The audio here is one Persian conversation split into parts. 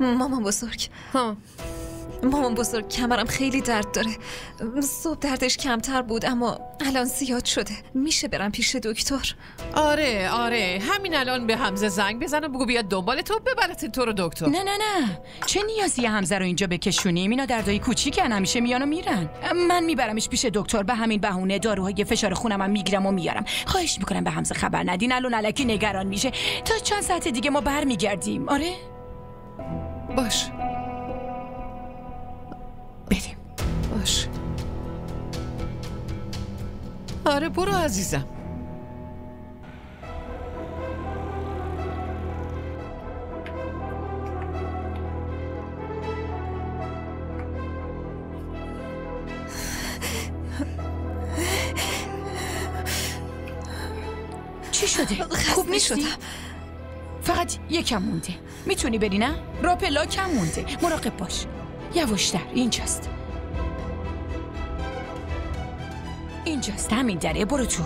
مامان بزرگ مامان بزرگ کمرم خیلی درد داره. صبح دردش کمتر بود اما الان زیاد شده. میشه برم پیش دکتر؟ آره همین الان به حمزه زنگ بزن و بگو بیاد دنبال تو ببرت تو رو دکتر. نه چه نیازی حمزه رو اینجا بکشونیم؟ اینا دردای کوچیکن، همیشه میان و میرن. من میبرمش پیش دکتر، به همین بهونه داروهای فشار خونم هم میگیرم و میارم. خواهش میکنم به حمزه خبر ندین، الان الکی نگران میشه. تا چند ساعت دیگه ما برمیگردیم. آره باش بریم. باش آره برو عزیزم. چی شده؟ خوب نیستی؟ فقط یکم مونده. میتونی بری نه؟ راپلا کم مونده. مراقب باش. یواشتر. اینجاست همین دره. برو تو.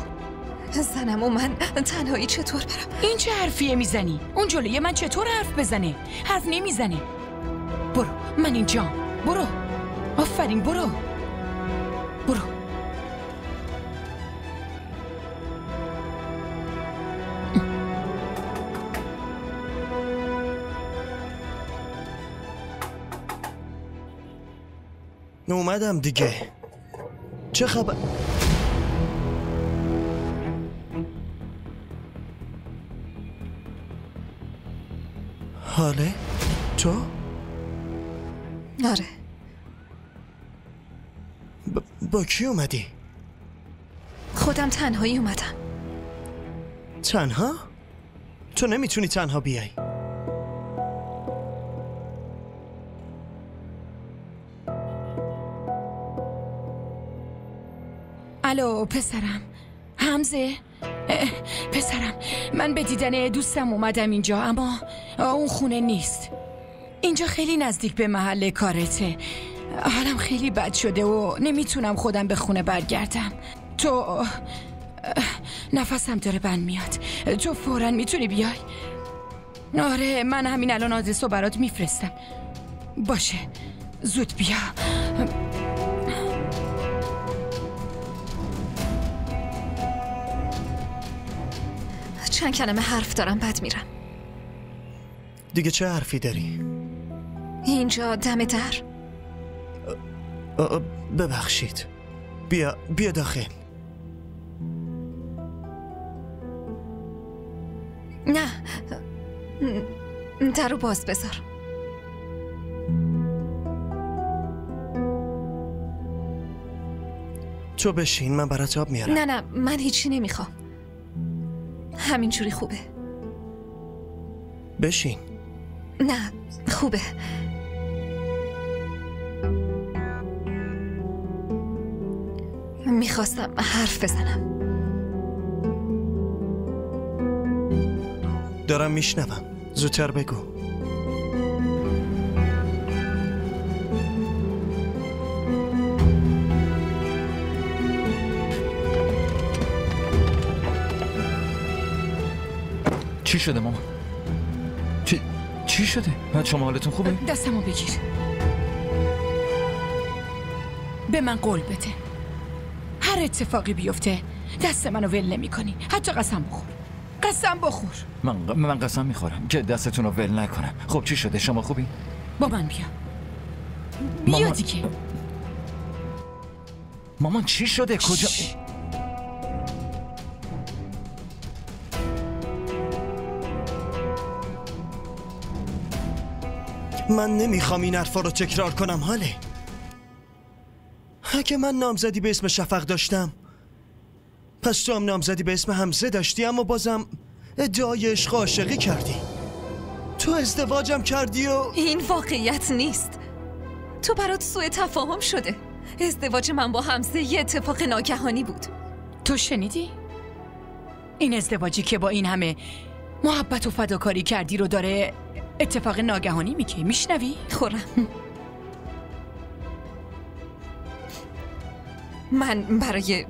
زنم و من تنهایی چطور برم؟ این چه حرفیه میزنی؟ اون جلوی من چطور حرف بزنه؟ حرف نمیزنه. برو من اینجام. برو. آفرین برو. اومدم دیگه. چه خبر؟ حاله؟ تو؟ آره. با کی اومدی؟ خودم تنهایی اومدم. تنها؟ تو نمیتونی تنها بیای. الو پسرم. حمزه پسرم، من به دیدن دوستم اومدم اینجا، اما اون خونه نیست. اینجا خیلی نزدیک به محل کارته. حالم خیلی بد شده و نمیتونم خودم به خونه برگردم. تو نفسم داره بند میاد. تو فوراً میتونی بیای؟ آره من همین الان آدرسو برات میفرستم. باشه زود بیا. چند کلمه حرف دارم بعد میرم. دیگه چه حرفی داری؟ اینجا دم در. ببخشید. بیا داخل. نه در رو باز بذار. تو بشین من برات آب میارم. نه من هیچی نمیخوام. همینجوری خوبه. بشین. نه خوبه. میخواستم حرف بزنم. دارم میشنوم. زودتر بگو. چی شده مامان؟ چی شده؟ بعد شما حالتون خوبه؟ دستمو بگیر. به من قول بده هر اتفاقی بیفته دست منو ول نمی کنی. حتی قسم بخور. من قسم میخورم که دستتون رو ول نکنم. خب چی شده؟ شما خوبی؟ با من بیا دیگه. مامان چی شده؟ کجا؟ من نمیخوام این حرفا رو تکرار کنم. حاله اگه من نامزدی به اسم شفق داشتم، پس تو هم نامزدی به اسم حمزه داشتی، اما بازم ادعای عشق و عاشقی کردی. تو ازدواجم کردی و این واقعیت نیست. تو برات سوء تفاهم شده. ازدواج من با حمزه یه اتفاق ناگهانی بود. تو شنیدی؟ این ازدواجی که با این همه محبت و فداکاری کردی رو داره اتفاق ناگهانی میگه. میشنوی؟ خورم. من برای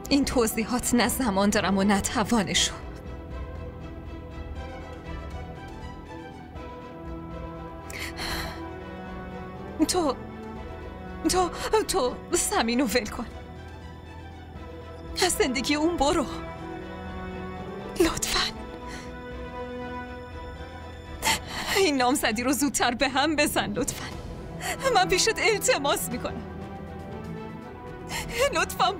این توضیحات نه زمان دارم و نه توانشو. تو سمینو ول کن. از زندگی اون برو لطفاً. این نامزدی رو زودتر به هم بزن لطفاً. من پیشت التماس میکنم. لطفاً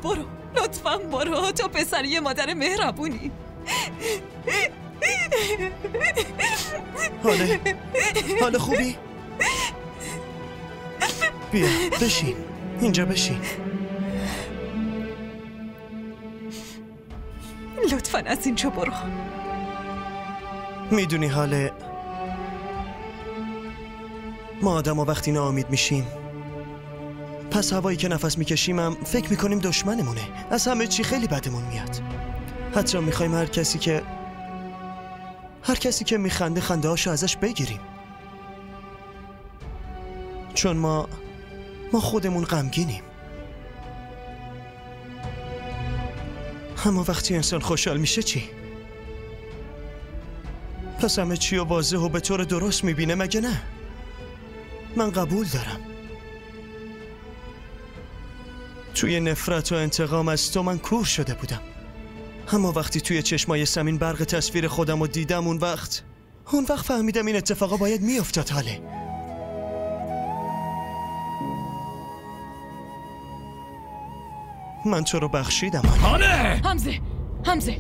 برو. تو پسر یه مادر مهربونی. حالا خوبی؟ بیا بشین، اینجا بشین. لطفاً از اینجا برو. میدونی حال ما آدم ها وقتی ناامید میشیم، پس هوایی که نفس میکشیم هم فکر میکنیم دشمنمونه. از همه چی خیلی بدمون میاد. حتی میخوایم هر کسی که میخنده خنده هاشو ازش بگیریم، چون ما خودمون غمگینیم. اما وقتی انسان خوشحال میشه چی؟ پس همه چی رو واضح و به طور درست میبینه، مگه نه؟ من قبول دارم توی نفرت و انتقام از تو من کور شده بودم، اما وقتی توی چشمای سمین برق تصویر خودم رو دیدم، اون وقت فهمیدم این اتفاقا باید میافتاد. حاله من تو رو بخشیدم. حاله حمزه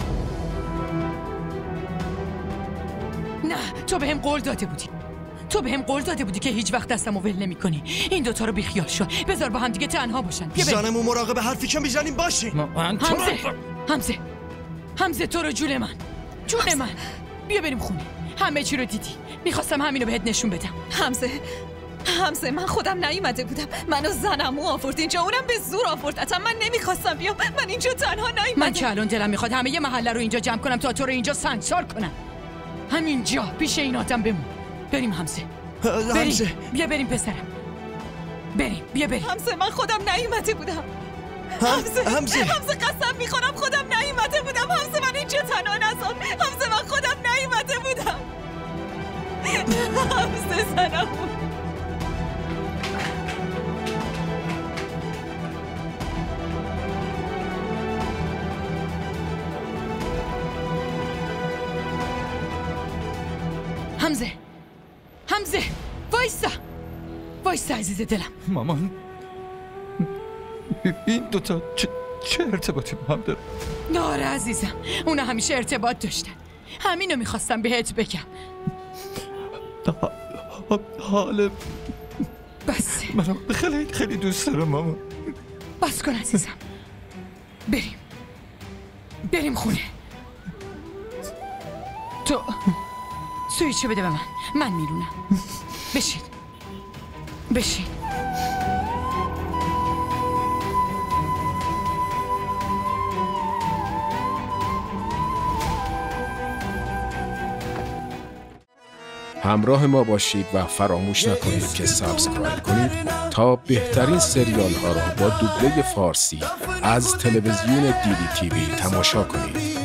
نه، تو بهم قول داده بودی که هیچ وقت دستمو ول نمی‌کنی. این دوتا رو بیخیال شو، بذار با هم دیگه تنها باشن. زنمو مراقب حرفی که میزنیم باشین. حمزه تو رو جون من بیا بریم خونه. همه چی رو دیدی. میخواستم همینو بهت نشون بدم. حمزه من خودم نیومده بودم. منو زنمو آورد اینجا، اونم به زور آوردتم. من نمیخواستم بیام. من اینجا تنها نیومدم. من که الان دلم میخواد همه محله رو اینجا جمع کنم تا تو رو اینجا سنگسار کنم. همینجا پیش این آدم بمون. بریم حمزه. بیا بریم پسرم. بیا بریم. حمزه من خودم نیومده بودم. حمزه قسم میخورم خودم نیومده بودم. حمزه من اینجا تنها نذار. حمزه من خودم نیومده بودم. حمزه زنم. حمزه وایسا عزیز دلم. مامان این دوتا چه ارتباطی با هم داره؟ ناره عزیزم، اونا همیشه ارتباط داشتن. همینو میخواستم بهت بگم. حالا بس منو خیلی خیلی دوست دارم مامان. بس کن عزیزم. بریم خونه. تو سویچو بده به من میرونم. بشین. همراه ما باشید و فراموش نکنید که سابسکرایب کنید تا بهترین سریال ها را با دوبله فارسی از تلویزیون دیدی تیوی تماشا کنید.